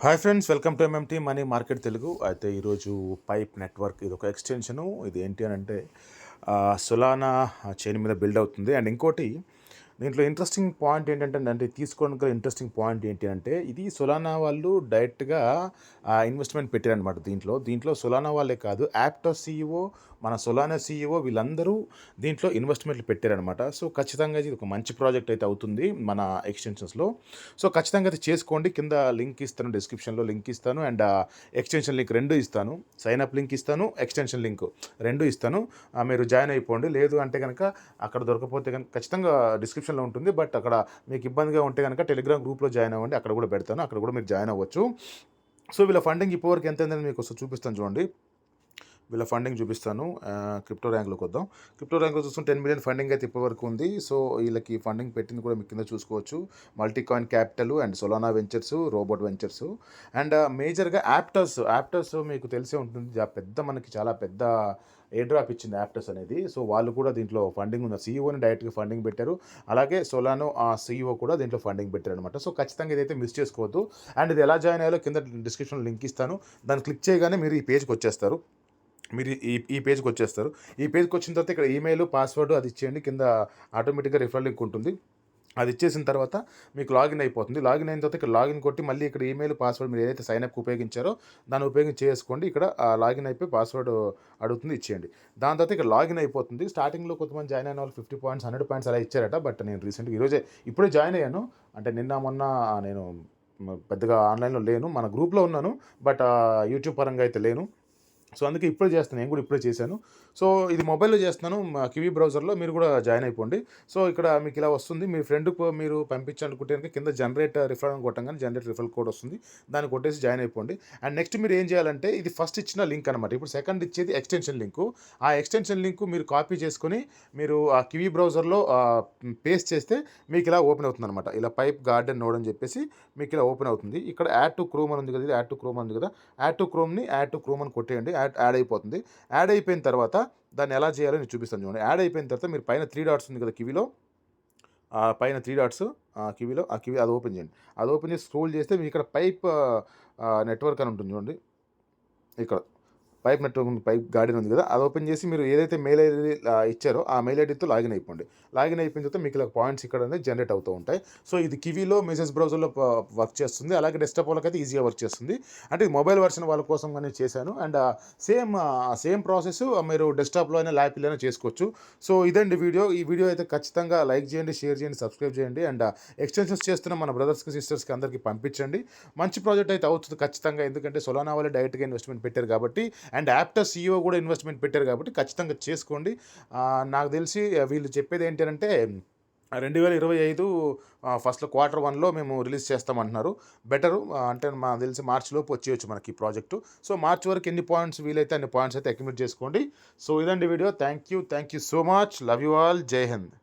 Hi friends, welcome to MMT money market Telugu. అయితే ఈరోజు pipe network ఇది ఒక ఎక్స్టెన్షను. ఇది ఏంటి అని అంటే సొలానా చైన్ మీద బిల్డ్ అవుతుంది. అండ్ ఇంకోటి దీంట్లో ఇంట్రెస్టింగ్ పాయింట్ ఏంటంటే అంటే తీసుకోవడం గల ఇంట్రెస్టింగ్ పాయింట్ ఏంటి అంటే ఇది సొలానా వాళ్ళు డైరెక్ట్గా ఇన్వెస్ట్మెంట్ పెట్టారనమాట. దీంట్లో సొలానా వాళ్ళే కాదు, యాప్టస్ సీఈఓ, మన సొలానా సీఈఓ వీళ్ళందరూ దీంట్లో ఇన్వెస్ట్మెంట్లు పెట్టారనమాట. సో ఖచ్చితంగా ఇది ఒక మంచి ప్రాజెక్ట్ అయితే అవుతుంది మన ఎక్స్టెన్షన్స్లో. సో ఖచ్చితంగా అయితే చేసుకోండి. కింద లింక్ ఇస్తాను, డిస్క్రిప్షన్లో లింక్ ఇస్తాను, అండ్ ఎక్స్టెన్షన్ లింక్ రెండు ఇస్తాను. సైన్ అప్ లింక్ ఇస్తాను, ఎక్స్టెన్షన్ లింక్ రెండు ఇస్తాను. మీరు జాయిన్ అయిపోండి. లేదు అంటే కనుక అక్కడ దొరకపోతే కనుక ఖచ్చితంగా డిస్క్రిప్షన్లో ఉంటుంది. బట్ అక్కడ మీకు ఇబ్బందిగా ఉంటే కనుక టెలిగ్రామ్ గ్రూప్లో జాయిన్ అవ్వండి, అక్కడ కూడా పెడతాను, అక్కడ కూడా మీరు జాయిన్ అవ్వచ్చు. సో వీళ్ళ ఫండింగ్ ఇప్పటివరకు ఎంత అయిందని మీకు చూపిస్తాను చూడండి. వీళ్ళ ఫండింగ్ చూపిస్తాను. క్రిప్టో ర్యాంక్లోకి వద్దాం. క్రిప్టో ర్యాంక్లో చూసుకుంటే 10 మిలియన్ ఫండింగ్ అయితే ఇప్పటివరకు ఉంది. సో వీళ్ళకి ఫండింగ్ పెట్టింది కూడా మీకు కింద చూసుకోవచ్చు. Multicoin Capital and Solana Ventures, Robot Ventures, and మేజర్గా యాప్టస్ మీకు తెలిసే ఉంటుంది. మనకి చాలా పెద్ద ఎయిర్ డ్రాప్ ఇచ్చింది యాప్టస్ అనేది. సో వాళ్ళు కూడా దీంట్లో ఫండింగ్ ఉన్న సీఈఓని డైరెక్ట్గా ఫండింగ్ పెట్టారు. అలాగే సొలానో ఆ సీఈఓ కూడా దీంట్లో ఫండింగ్ పెట్టారు అనమాట. సో ఖచ్చితంగా ఇదైతే మిస్ చేసుకోవద్దు. అండ్ ఇది ఎలా జాయిన్ అయ్యాలో కింద డిస్క్రిప్షన్లో లింక్ ఇస్తాను. దాన్ని క్లిక్ చేయగానే మీరు ఈ పేజ్కి వచ్చేస్తారు. మీరు ఈ పేజ్కి వచ్చేస్తారు. ఈ పేజ్కి వచ్చిన తర్వాత ఇక్కడ ఈమెయిల్, పాస్వర్డ్ అది ఇచ్చేయండి. కింద ఆటోమేటిక్గా రిఫరల్ లింక్ ఉంటుంది. అది ఇచ్చేసిన తర్వాత మీకు లాగిన్ అయిపోతుంది. లాగిన్ అయిన తర్వాత ఇక్కడ లాగిన్ కొట్టి మళ్ళీ ఇక్కడ ఈమెయిల్, పాస్వర్డ్ మీరు ఏదైతే సైన్ అప్ ఉపయోగించారో దాన్ని ఉపయోగించి చేసుకోండి. ఇక్కడ లాగిన్ అయిపోయి పాస్వర్డ్ అడుగుతుంది, ఇచ్చేయండి. దాని తర్వాత ఇక్కడ లాగిన్ అయిపోతుంది. స్టార్టింగ్లో కొంతమంది జాయిన్ అయిన వాళ్ళు 50 పాయింట్స్, 100 పాయింట్స్ అలా ఇచ్చారట. బట్ నేను రీసెంట్గా ఇప్పుడే జాయిన్ అయ్యాను. అంటే మొన్న నేను పెద్దగా ఆన్లైన్లో లేను, మన గ్రూప్లో ఉన్నాను. బట్ యూట్యూబ్ పరంగా అయితే లేను. సో అందుకే ఇప్పుడే చేస్తాను, నేను కూడా ఇప్పుడే చేశాను. సో ఇది మొబైల్లో చేస్తున్నాను, కివీ బ్రౌజర్లో. మీరు కూడా జాయిన్ అయిపోండి. సో ఇక్కడ మీకు ఇలా వస్తుంది. మీ ఫ్రెండ్కి మీరు పంపించాలనుకుంటే కనుక కింద జనరేట్ రిఫరల్ అని కొట్టంగానే జనరేట్ రిఫరల్ కోడ్ వస్తుంది. దాన్ని కొట్టేసి జాయిన్ అయిపోండి. అండ్ నెక్స్ట్ మీరు ఏం చేయాలంటే ఇది ఫస్ట్ ఇచ్చిన లింక్ అనమాట. ఇప్పుడు సెకండ్ ఇచ్చేది ఎక్స్టెన్షన్ లింకు. ఆ ఎక్స్టెన్షన్ లింకు మీరు కాపీ చేసుకొని మీరు ఆ కివీ బ్రౌజర్లో పేస్ట్ చేస్తే మీకు ఇలా ఓపెన్ అవుతుంది అనమాట. ఇలా పైప్ గార్డెన్ నోడ్ అని చెప్పేసి మీకు ఇలా ఓపెన్ అవుతుంది. ఇక్కడ యాడ్ టు క్రోమ్ అని ఉంది కదా, ఇది యాడ్ టు క్రోమ్ ఉంది కదా, యాడ్ టు క్రోమ్ అని కొట్టేయండి. యాడ్ అయిపోతుంది. యాడ్ అయిపోయిన తర్వాత దాన్ని ఎలా చేయాలో నేను చూపిస్తాను చూడండి. యాడ్ అయిపోయిన తర్వాత మీరు పైన 3 డాట్స్ ఉంది కదా కివీలో, పైన 3 డాట్స్ కివీలో, అది ఓపెన్ చేయండి. అది ఓపెన్ చేసి స్క్రోల్ చేస్తే మీకు ఇక్కడ పైప్ నెట్వర్క్ అని ఉంటుంది చూడండి. ఇక్కడ పైప్ నెట్వర్క్ ఉంది, పైప్ గార్డెన్ ఉంది కదా, అది ఓపెన్ చేసి మీరు ఏదైతే మెయిల్ ఐడి ఇచ్చారో ఆ మెయిల్ ఐడితో లాగిన్ అయిపోండి. లాగిన్ అయిపోయిన తర్వాత మీకు ఇలా పాయింట్స్ ఇక్కడ అనేది జనరేట్ అవుతూ ఉంటాయి. సో ఇది కివీలో మెసేజ్ బ్రౌజర్లో వర్క్ చేస్తుంది. అలాగే డెస్క్టాప్ వాళ్ళకైతే ఈజీగా వర్క్ చేస్తుంది. అంటే ఇది మొబైల్ వర్షన్ వాళ్ళ కోసం కానీ చేశాను. అండ్ సేమ్ ప్రాసెస్ మీరు డెస్క్టాప్లో అయినా ల్యాప్లో అయినా చేసుకోవచ్చు. సో ఇదండి వీడియో. ఈ వీడియో అయితే ఖచ్చితంగా లైక్ చేయండి, షేర్ చేయండి, సబ్స్క్రైబ్ చేయండి. అండ్ ఎక్స్టెన్షన్స్ చేస్తున్న మన బ్రదర్స్కి, సిస్టర్స్కి అందరికీ పంపించండి. మంచి ప్రాజెక్ట్ అయితే అవుతుంది ఖచ్చితంగా. ఎందుకంటే సొలానా వాళ్ళే డైరెక్ట్గా ఇన్వెస్ట్మెంట్ పెట్టారు కాబట్టి, అండ్ యాప్టస్ సీఈఓ కూడా ఇన్వెస్ట్మెంట్ పెట్టారు కాబట్టి ఖచ్చితంగా చేసుకోండి. నాకు తెలిసి వీళ్ళు చెప్పేది ఏంటంటే 2025 ఫస్ట్లో Q1లో మేము రిలీజ్ చేస్తామంటున్నారు. బెటరు. అంటే నాకు తెలిసి మార్చిలోపు వచ్చేయచ్చు మనకి ఈ ప్రాజెక్టు. సో మార్చ్ వరకు ఎన్ని పాయింట్స్ వీలైతే అన్ని పాయింట్స్ అయితే అక్యుమిలేట్ చేసుకోండి. సో ఇదండి video. Thank you so much. Love you all. జై హింద్.